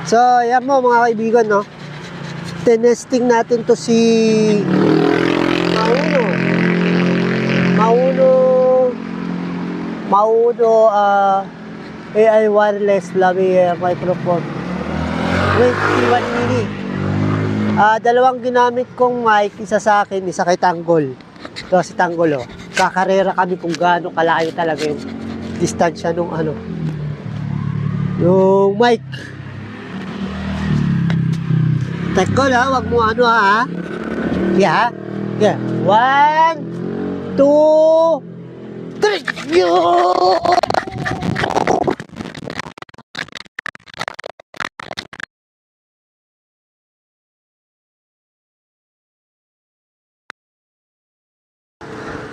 So, yan mo mga kaibigan, no? Tinesting natin to si Mauno AI wireless Lavalier microphone. Wait, T1 mini. Dalawang ginamit kong mic, isa sa akin, isa kay Tanggol. Ito si Tanggol, oh. Kakarera kami kung gaano kalayo talaga yung distansya nung yung mic. Tanggol, ha? Wag mo ha? Yeah. 1, 2, 3. Yo!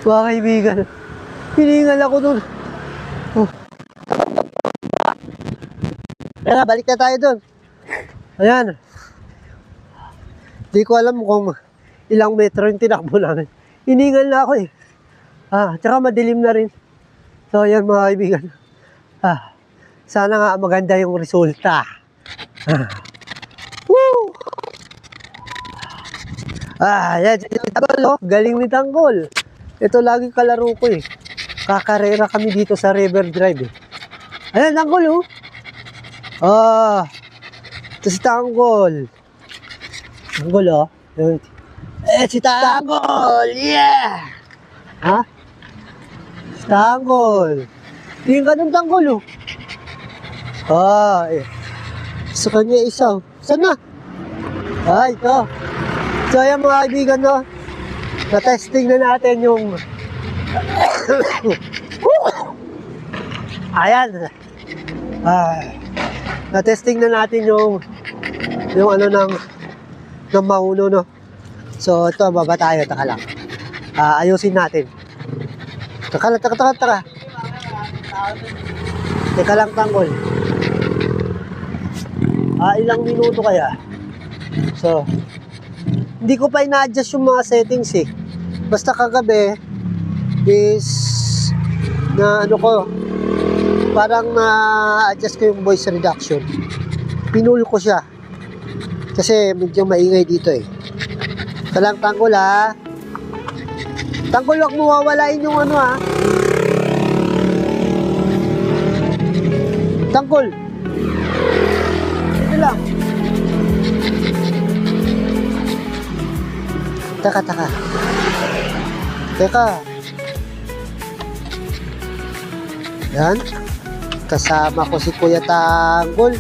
Mga kaibigan, hiningal ako dun. Kaya balik na tayo dun. Ayan. Di ko alam kung ilang metro yung tinakbo namin. Hiningal na ako eh. Tsaka madilim na rin. So ayan mga kaibigan. Sana nga maganda yung resulta. Woo! Yan. Galing ni Tanggol. Ito lagi kalaro ko eh. Kakarera kami dito sa River Drive eh. Ayan, Tanggol oh. Ito si Tanggol. Tanggol oh. Si Tanggol! Yeah! Ha? Si Tanggol. Tingin ka ng Tanggol oh. Sa kanya isa oh. Saan na? Ito. So ayan mga kaibigan no. Na-testing na natin yung ayan. Na-testing na natin yung ng Mauno no. So ito baba tayo, taka lang. Ayusin natin. Taka. Teka lang Tanggol. Ilang minuto kaya? So hindi ko pa ina-adjust yung mga settings eh. Basta kagabi is parang na-adjust ko yung voice reduction. Pinul ko siya. Kasi medyo maingay dito eh. Ito lang Tanggol ha. Tanggol, wag mo wawalain yung Tanggol. Ito lang. Teka. Yan. Kasama ko si Kuya Tanggol.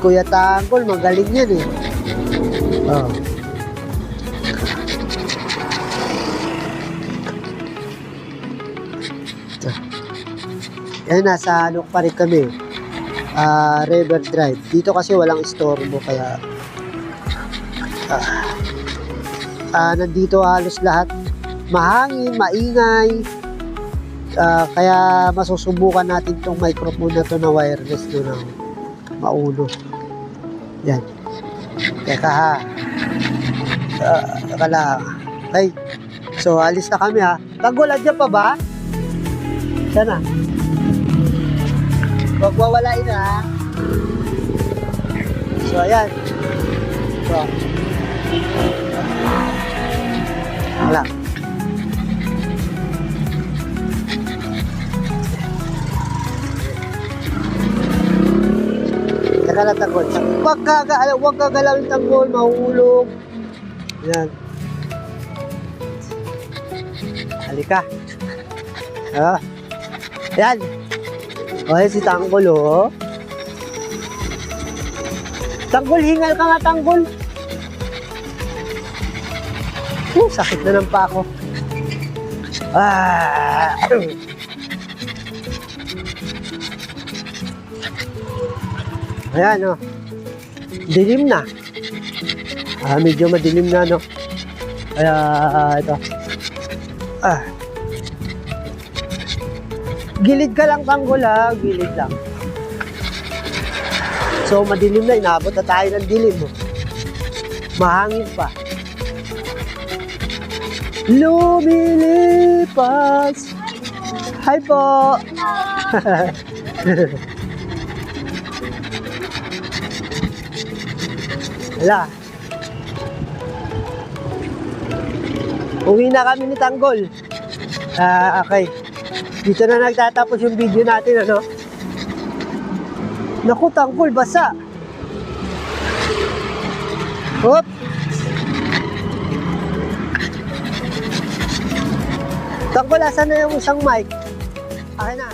Kuya Tanggol, magaling yan eh. Yan, nasa pa rin kami. River Drive. Dito kasi walang istorbo kaya nandito halos lahat mahangin, maingay, kaya masusubukan natin tong microphone na to na wireless to ng Mauno. Yan. Teka ha. Teka lang. Okay. So alis na kami ha. Tanggol, andyan pa ba? Sana. Huwag wawalain ha. So ayan. So wala. Teka lang Tanggol. Huwag kagalawin Tanggol, mahuhulog. Yan. Halika. Yan. Okay, si Tanggol oh. Tanggol, hingal ka nga Tanggol. Sakit na ng pako. Ayan oh. Dilim na. Medyo madilim na no. Kaya ito. Gilid ka lang Tanggol ha. Gilid lang. So madilim na. Inabot na tayo ng dilim oh. Mahangin pa. Lumilipas. Hi po. Wala. Uwi na kami ni Tanggol. Okay. Dito na nagtatapos yung video natin, ano? Naku, Tanggol, basa. Hop. Tanggol, asan na yung isang mic? Akin na.